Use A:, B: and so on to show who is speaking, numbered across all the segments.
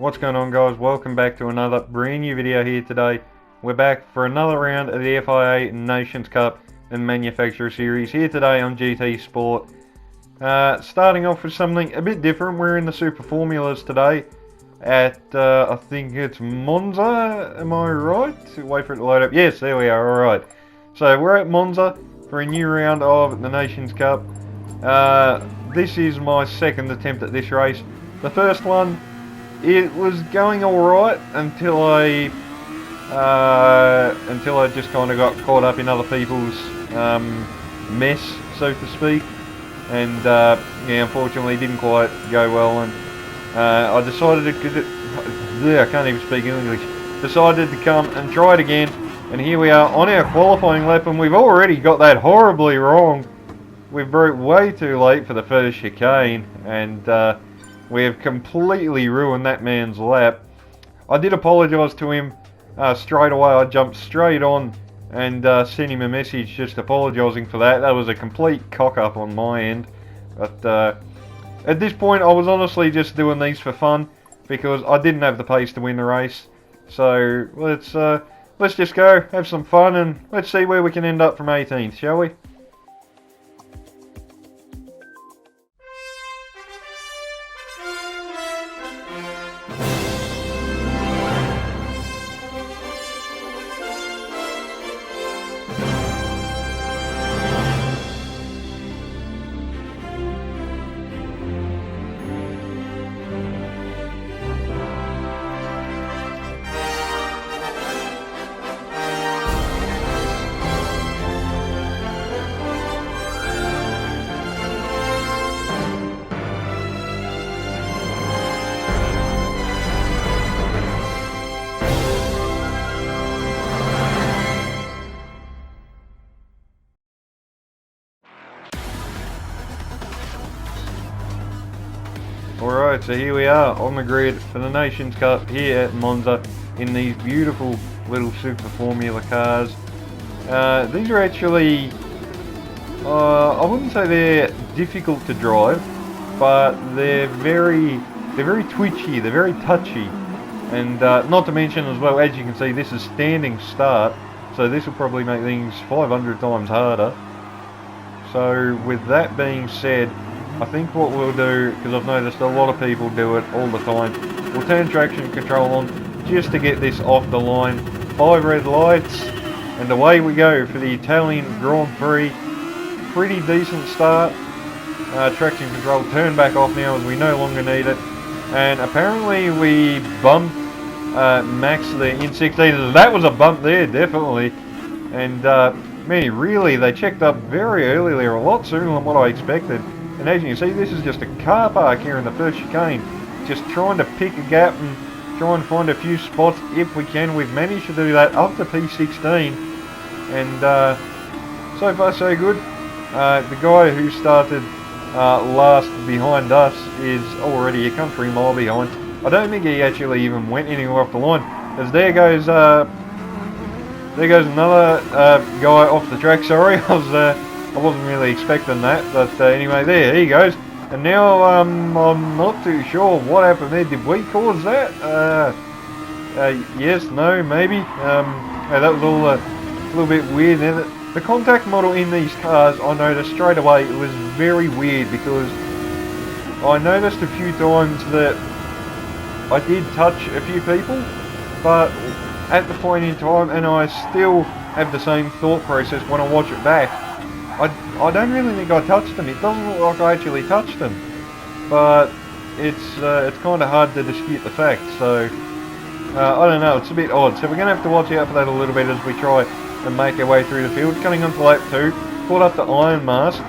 A: What's going on, guys? Welcome back to another brand new video here today. We're back for another round of the FIA Nations Cup and Manufacturer Series here today on GT Sport. Starting off with something a bit different. We're in the Super Formulas today at, I think it's Monza, am I right? Wait for it to load up. Yes, there we are, alright. So we're at Monza for a new round of the Nations Cup. This is my second attempt at this race. The first one, it was going alright until I just kind of got caught up in other people's mess, so to speak. And yeah, unfortunately it didn't quite go well, and I decided I can't even speak English. Decided to come and try it again, and here we are on our qualifying lap, and we've already got that horribly wrong. We've broke way too late for the first chicane, and we have completely ruined that man's lap. I did apologise to him straight away. I jumped straight on and sent him a message just apologising for that. That was a complete cock-up on my end. But at this point I was honestly just doing these for fun because I didn't have the pace to win the race. So let's just go, have some fun, and let's see where we can end up from 18th, shall we? Alright, so here we are on the grid for the Nations Cup here at Monza in these beautiful little Super Formula cars. These are actually, I wouldn't say they're difficult to drive, but they're very twitchy, they're very touchy, and not to mention as well, as you can see, this is standing start, so this will probably make things 500 times harder. So with that being said, I think what we'll do, because I've noticed a lot of people do it all the time, we'll turn traction control on just to get this off the line. 5 red lights, and away we go for the Italian Grand Prix. Pretty decent start. Traction control turned back off now as we no longer need it. And apparently we bumped Max there in 16. That was a bump there, definitely. And man, really, they checked up very early there, a lot sooner than what I expected. And as you can see, this is just a car park here in the first chicane. Just trying to pick a gap and try and find a few spots if we can. We've managed to do that up to P16. And so far so good. The guy who started last behind us is already a country mile behind. I don't think he actually even went anywhere off the line. As there goes another guy off the track. Sorry, I wasn't really expecting that, but anyway, there he goes. And now I'm not too sure what happened there. Did we cause that? Yes, no, maybe. That was all a little bit weird. And the contact model in these cars, I noticed straight away, it was very weird, because I noticed a few times that I did touch a few people, but at the point in time, and I still have the same thought process when I watch it back, I don't really think I touched them. It doesn't look like I actually touched them, but it's kind of hard to dispute the fact. So I don't know. It's a bit odd. So we're going to have to watch out for that a little bit as we try and make our way through the field. Coming on to lap 2, caught up to Iron Mask.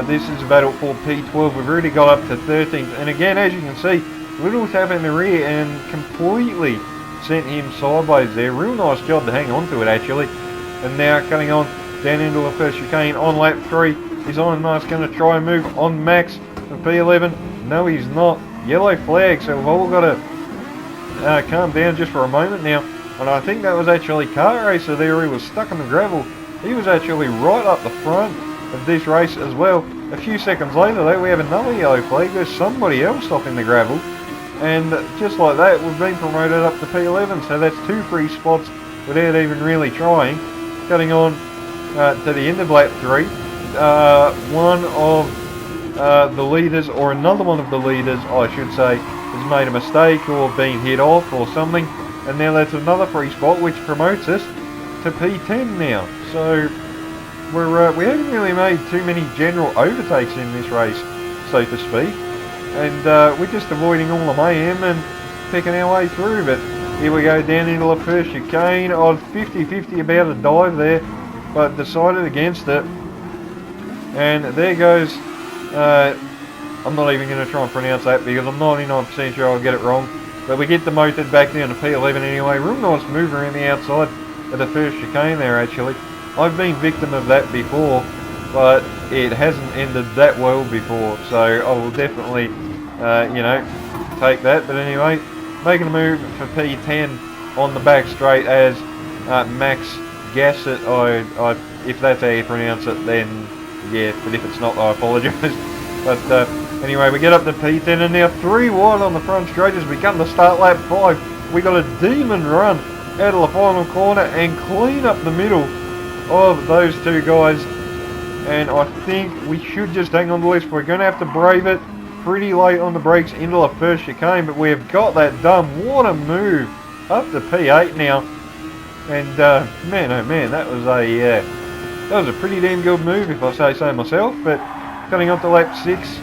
A: This is a battle for P12. We've already got up to 13th, and again, as you can see, little tap in the rear and completely sent him sideways there. Real nice job to hang on to it actually. And now coming on down into the first chicane on lap 3. Is Iron Mask going to try and move on Max for P11? No, he's not. Yellow flag, so we've all got to calm down just for a moment now. And I think that was actually Car Racer there. He was stuck in the gravel. He was actually right up the front of this race as well. A few seconds later though, we have another yellow flag. There's somebody else off in the gravel. And just like that, we've been promoted up to P11, so that's 2 free spots without even really trying. Cutting on to the end of lap 3, one of the leaders, or another one of the leaders, I should say, has made a mistake or been hit off or something, and now that's another free spot, which promotes us to P10 now. So we haven't really made too many general overtakes in this race, so to speak, and we're just avoiding all the mayhem and picking our way through. But here we go down into the first chicane. I was 50-50 about a dive there, but decided against it. And there goes, I'm not even going to try and pronounce that because I'm 99% sure I'll get it wrong. But we get demoted back down to P11 anyway. Real nice move around the outside of the first chicane there actually. I've been victim of that before, but it hasn't ended that well before. So I will definitely, take that. But anyway, making a move for P10 on the back straight as Max Gassett. If that's how you pronounce it, then yeah, but if it's not, I apologise. But anyway, we get up to P10 and now 3 wide on the front straight as we come to start lap 5. We got a demon run out of the final corner and clean up the middle of those 2 guys. And I think we should just hang on to this. We're going to have to brave it pretty late on the brakes into the first chicane, but we have got that done. What a move. Up to P8 now. And man, oh man, that was a pretty damn good move if I say so myself. But coming up to lap 6,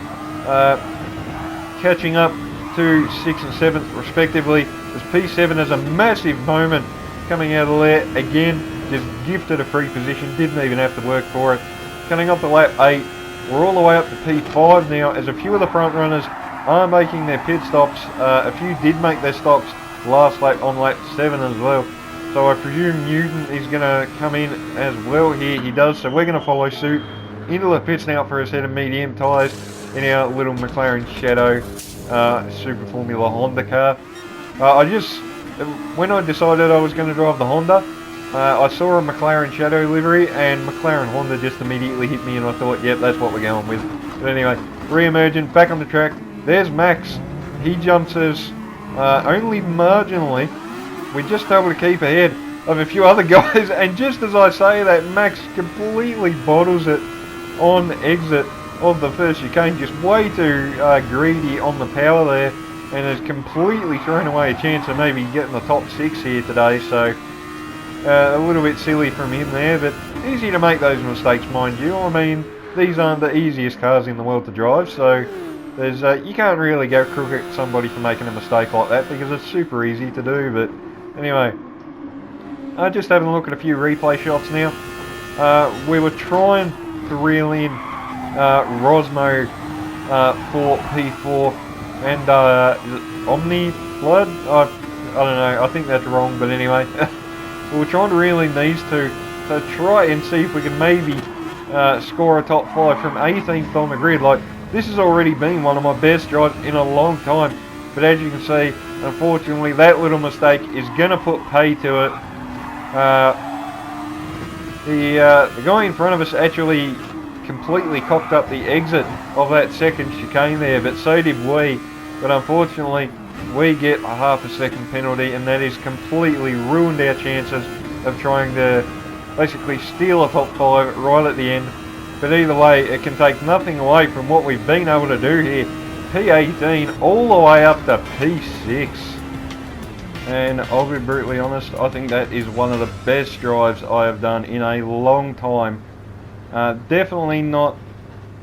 A: catching up to 6th and 7th respectively, as P7 has a massive moment coming out of there. Again, just gifted a free position, didn't even have to work for it. Coming up to lap 8, we're all the way up to P5 now, as a few of the front runners are making their pit stops. A few did make their stops last lap on lap 7 as well. So I presume Newton is going to come in as well here. He does, so we're going to follow suit into the pits now for a set of medium tyres in our little McLaren Shadow Super Formula Honda car. When I decided I was going to drive the Honda, I saw a McLaren Shadow livery and McLaren Honda just immediately hit me, and I thought, yep, that's what we're going with. But anyway, re-emerging, back on the track. There's Max. He jumps us only marginally. We're just able to keep ahead of a few other guys, and just as I say that, Max completely bottles it on exit of the first chicane, just way too greedy on the power there, and has completely thrown away a chance of maybe getting the top 6 here today. So a little bit silly from him there, but easy to make those mistakes, mind you. I mean, these aren't the easiest cars in the world to drive, so there's you can't really go crook at somebody for making a mistake like that because it's super easy to do. But anyway, just having a look at a few replay shots now. We were trying to reel in Rosmo for P4 and Omni Blood. I don't know, I think that's wrong, but anyway. We were trying to reel in these 2 to try and see if we can maybe score a top 5 from 18th on the grid. Like, this has already been one of my best drives in a long time, but as you can see, unfortunately that little mistake is going to put pay to it. The guy in front of us actually completely cocked up the exit of that second chicane there, but so did we. But unfortunately, we get a half a second penalty, and that has completely ruined our chances of trying to basically steal a top 5 right at the end. But either way, it can take nothing away from what we've been able to do here. P18 all the way up to P6. And I'll be brutally honest, I think that is one of the best drives I have done in a long time. Definitely not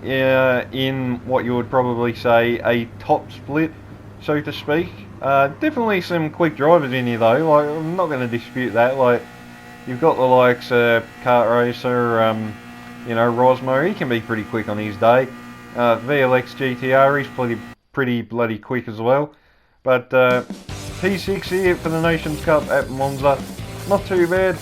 A: in what you would probably say a top split, so to speak. Definitely some quick drivers in here though, like, I'm not going to dispute that. Like, you've got the likes of Kart Racer, Rosmo, he can be pretty quick on his day. VLX GTR, he's pretty bloody quick as well. But P6 here for the Nations Cup at Monza, not too bad.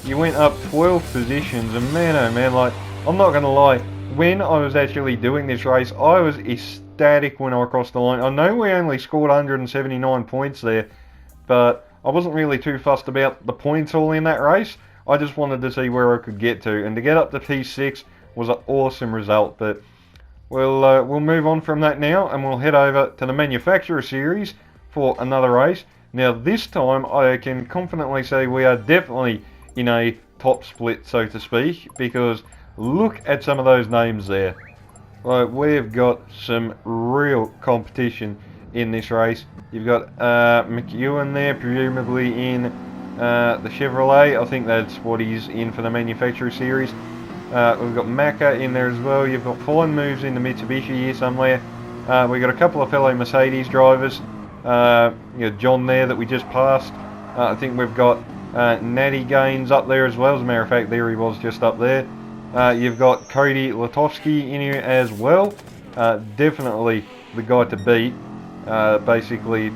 A: You went up 12 positions, and man oh man, like, I'm not going to lie, when I was actually doing this race, I was ecstatic when I crossed the line. I know we only scored 179 points there, but I wasn't really too fussed about the points all in that race. I just wanted to see where I could get to, and to get up to P6 was an awesome result. But we'll move on from that now, and we'll head over to the Manufacturer Series, for another race. Now this time I can confidently say we are definitely in a top split, so to speak, because look at some of those names there. Like, we've got some real competition in this race. You've got McEwen there, presumably in the Chevrolet. I think that's what he's in for the Manufacturer Series. We've got Macca in there as well. You've got Fine Moves in the Mitsubishi here somewhere. We've got a couple of fellow Mercedes drivers. John there that we just passed. I think we've got Natty Gaines up there as well. As a matter of fact, there he was just up there. You've got Cody Latowski in here as well. Definitely the guy to beat. Basically,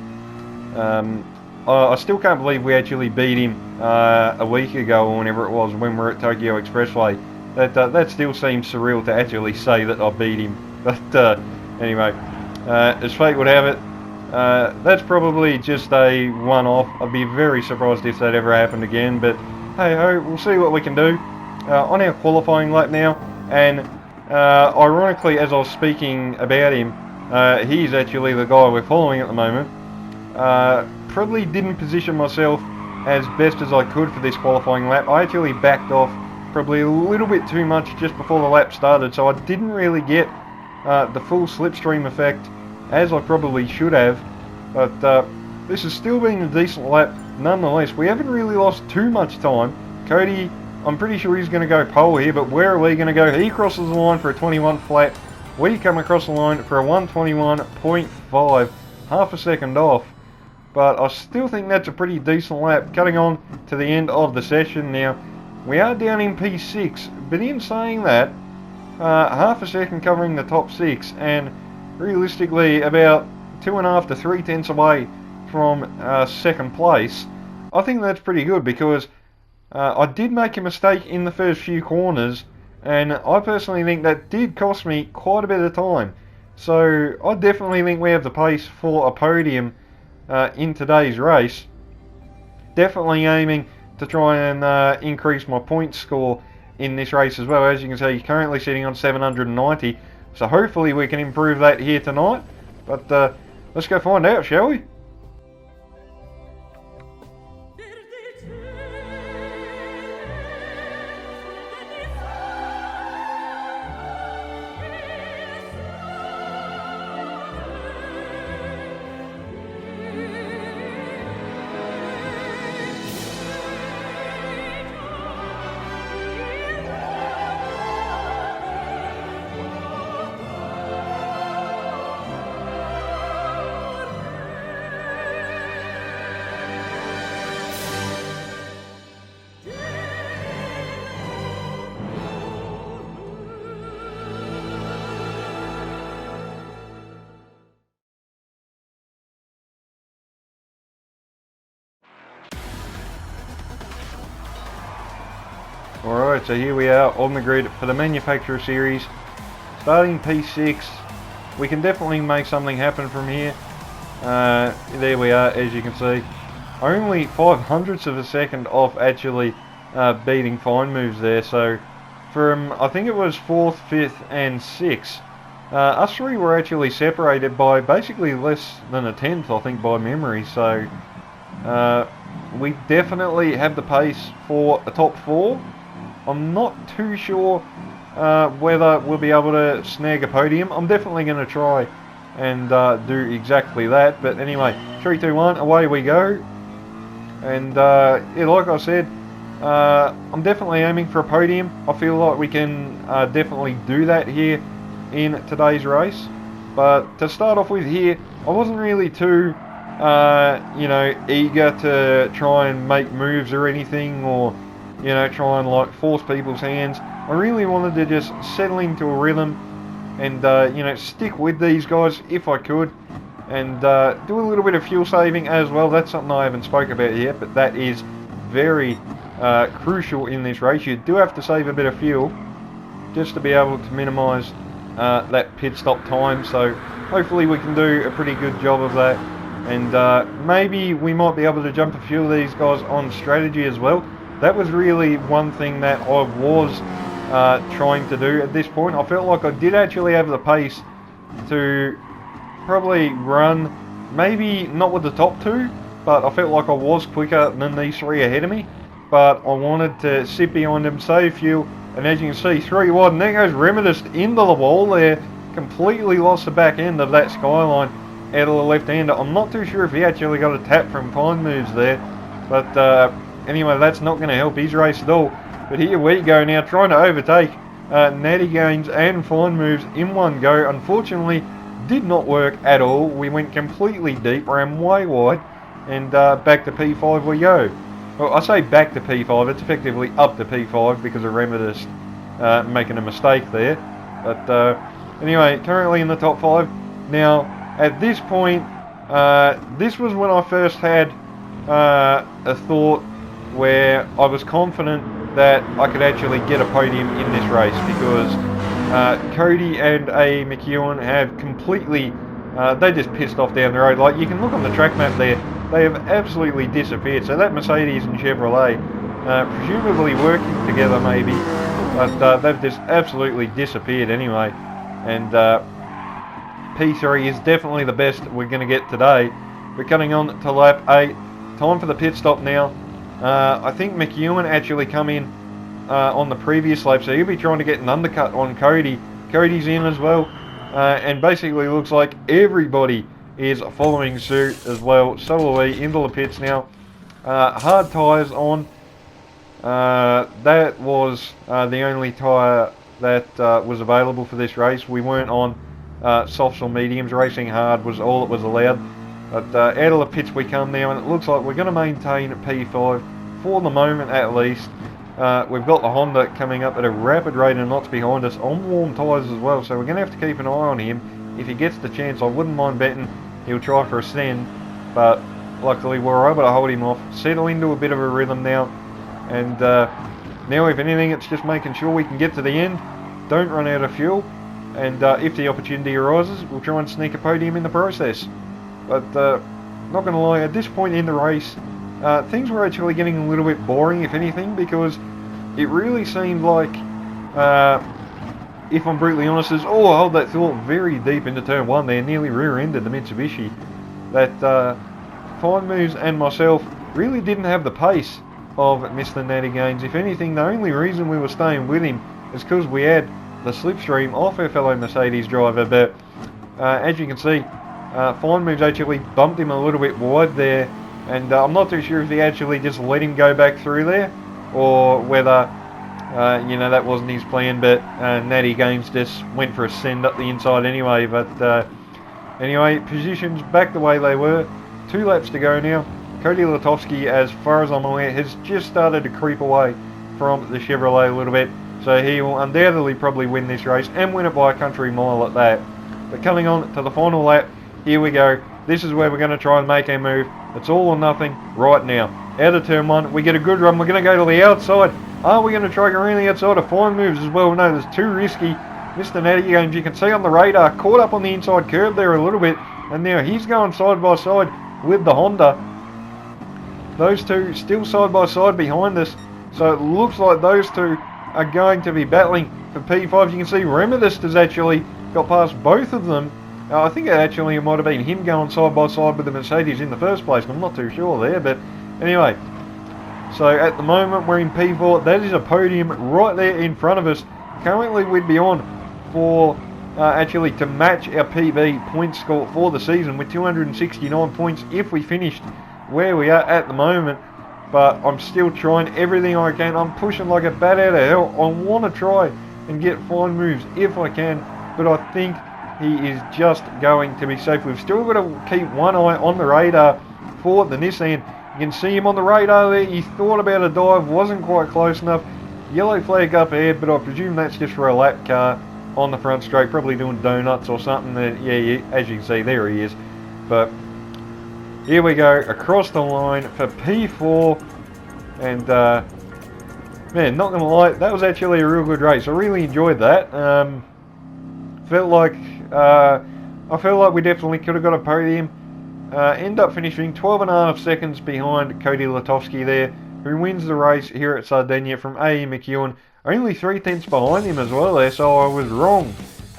A: I still can't believe we actually beat him a week ago or whenever it was when we were at Tokyo Expressway. That still seems surreal to actually say that I beat him. But anyway, as fate would have it, that's probably just a one-off. I'd be very surprised if that ever happened again. But hey ho, we'll see what we can do. On our qualifying lap now, and ironically, as I was speaking about him, he's actually the guy we're following at the moment. Probably didn't position myself as best as I could for this qualifying lap. I actually backed off probably a little bit too much just before the lap started, so I didn't really get the full slipstream effect as I probably should have. But this has still been a decent lap nonetheless. We haven't really lost too much time. Cody, I'm pretty sure he's going to go pole here, but where are we going to go? He crosses the line for a 21 flat. We come across the line for a 121.5, half a second off. But I still think that's a pretty decent lap, cutting on to the end of the session now. We are down in P6, but in saying that, half a second covering the top 6, and realistically about 2.5 to 3 tenths away from second place. I think that's pretty good because I did make a mistake in the first few corners, and I personally think that did cost me quite a bit of time. So I definitely think we have the pace for a podium in today's race. Definitely aiming to try and increase my point score in this race as well. As you can see, currently sitting on 790, so hopefully we can improve that here tonight. But let's go find out, shall we? Alright, so here we are on the grid for the Manufacturer Series. Starting P6, we can definitely make something happen from here. There we are, as you can see. Only 0.05 of a second off actually beating Fine Moves there. So from, I think it was 4th, 5th and 6th, us three were actually separated by basically less than a tenth, I think, by memory. So we definitely have the pace for a top 4. I'm not too sure whether we'll be able to snag a podium. I'm definitely going to try and do exactly that. But anyway, 3, 2, 1, away we go. And yeah, like I said, I'm definitely aiming for a podium. I feel like we can definitely do that here in today's race. But to start off with here, I wasn't really too eager to try and make moves or anything, or try and like force people's hands. I really wanted to just settle into a rhythm and stick with these guys if I could, and do a little bit of fuel saving as well. That's something I haven't spoke about yet, but that is very crucial in this race. You do have to save a bit of fuel just to be able to minimise that pit stop time. So hopefully we can do a pretty good job of that, and maybe we might be able to jump a few of these guys on strategy as well. That was really one thing that I was trying to do at this point. I felt like I did actually have the pace to probably run maybe not with the top two, but I felt like I was quicker than these three ahead of me. But I wanted to sit behind them, save fuel, and as you can see, 3 wide, and there goes Remedist into the wall there. Completely lost the back end of that Skyline out of the left-hander. I'm not too sure if he actually got a tap from fine moves there, but anyway, that's not going to help his race at all. But here we go now, trying to overtake Natty Gaines and fine moves in one go. Unfortunately, did not work at all. We went completely deep, ran way wide, and back to P5 we go. Well, I say back to P5, it's effectively up to P5 because of Remedist making a mistake there. But anyway, currently in the top 5. Now, at this point, this was when I first had a thought where I was confident that I could actually get a podium in this race, because Cody and A. McEwen have completely, they just pissed off down the road. Like, you can look on the track map there, they have absolutely disappeared. So that Mercedes and Chevrolet, presumably working together maybe, but they've just absolutely disappeared anyway. And P3 is definitely the best we're going to get today. We're cutting on to lap 8. Time for the pit stop now. I think McEwen actually come in on the previous lap, so he'll be trying to get an undercut on Cody. Cody's in as well, and basically looks like everybody is following suit as well. So are we, into the pits now. Hard tyres on. That was the only tyre that was available for this race. We weren't on softs or mediums. Racing hard was all that was allowed. But out of the pits we come now, and it looks like we're going to maintain P5 for the moment at least. We've got the Honda coming up at a rapid rate of knots behind us on warm tyres as well, so we're going to have to keep an eye on him. If he gets the chance, I wouldn't mind betting he'll try for a send, but luckily we're able to hold him off, settle into a bit of a rhythm now, and now if anything it's just making sure we can get to the end, don't run out of fuel, and if the opportunity arises we'll try and sneak a podium in the process. But not going to lie, at this point in the race things were actually getting a little bit boring, if anything, because it really seemed like, if I'm brutally honest, I hold that thought very deep into turn 1 there, nearly rear-ended the Mitsubishi, that Fine Moves and myself really didn't have the pace of Mr. Natty Gaines. If anything, the only reason we were staying with him is because we had the slipstream off our fellow Mercedes driver, but as you can see, Fine Moves actually bumped him a little bit wide there, and I'm not too sure if he actually just let him go back through there, or whether that wasn't his plan, but Natty Gaines just went for a send up the inside anyway. But anyway, positions back the way they were. 2 laps to go now. Cody Latowski, as far as I'm aware, has just started to creep away from the Chevrolet a little bit, so he will undoubtedly probably win this race, and win it by a country mile at that. But coming on to the final lap, here we go. This is where we're going to try and make our move. It's all or nothing right now. Out of turn 1, we get a good run. We're going to go to the outside. Are we going to try going around the outside of Fine Moves as well? No, there's too risky. Mr. Natty Gaines, you can see on the radar, caught up on the inside curve there a little bit, and now he's going side by side with the Honda. Those two still side by side behind us, so it looks like those two are going to be battling for P5. You can see Remedist has actually got past both of them. I think it might have been him going side by side with the Mercedes in the first place. I'm not too sure there, but anyway. So at the moment we're in P4. That is a podium right there in front of us. Currently we'd be on for actually to match our PB point score for the season with 269 points if we finished where we are at the moment. But I'm still trying everything I can. I'm pushing like a bat out of hell. I want to try and get Fine Moves if I can, but I think he is just going to be safe. We've still got to keep one eye on the radar for the Nissan. You can see him on the radar there. He thought about a dive, wasn't quite close enough. Yellow flag up ahead, but I presume that's just for a lap car on the front straight, probably doing donuts or something. Yeah, as you can see, there he is. But here we go, across the line for P4. And man, not gonna lie, that was actually a real good race. I really enjoyed that. I felt like we definitely could have got a podium. End up finishing 12.5 seconds behind Cody Latowski there, who wins the race here at Sardinia from A.E. McEwen. Only 3 tenths behind him as well there, so I was wrong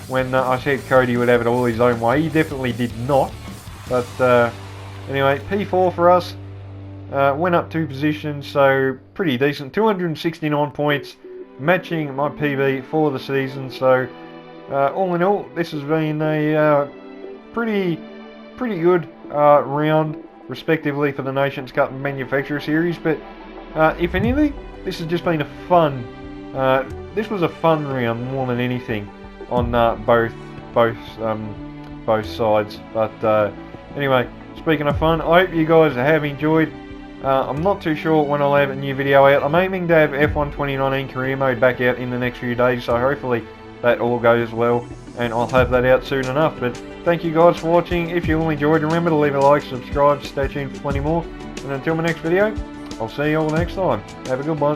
A: when I said Cody would have it all his own way. He definitely did not. But anyway, P4 for us. Went up 2 positions, so pretty decent. 269 points, matching my PB for the season. So all in all, this has been a pretty good round, respectively, for the Nations Cup and Manufacturer Series. But if anything, this has just been a fun. This was a fun round more than anything on both sides. But anyway, speaking of fun, I hope you guys have enjoyed. I'm not too sure when I'll have a new video out. I'm aiming to have F1 2019 career mode back out in the next few days, so hopefully that all goes well and I'll have that out soon enough. But thank you guys for watching. If you all enjoyed, remember to leave a like, subscribe, stay tuned for plenty more. And until my next video, I'll see you all next time. Have a good one.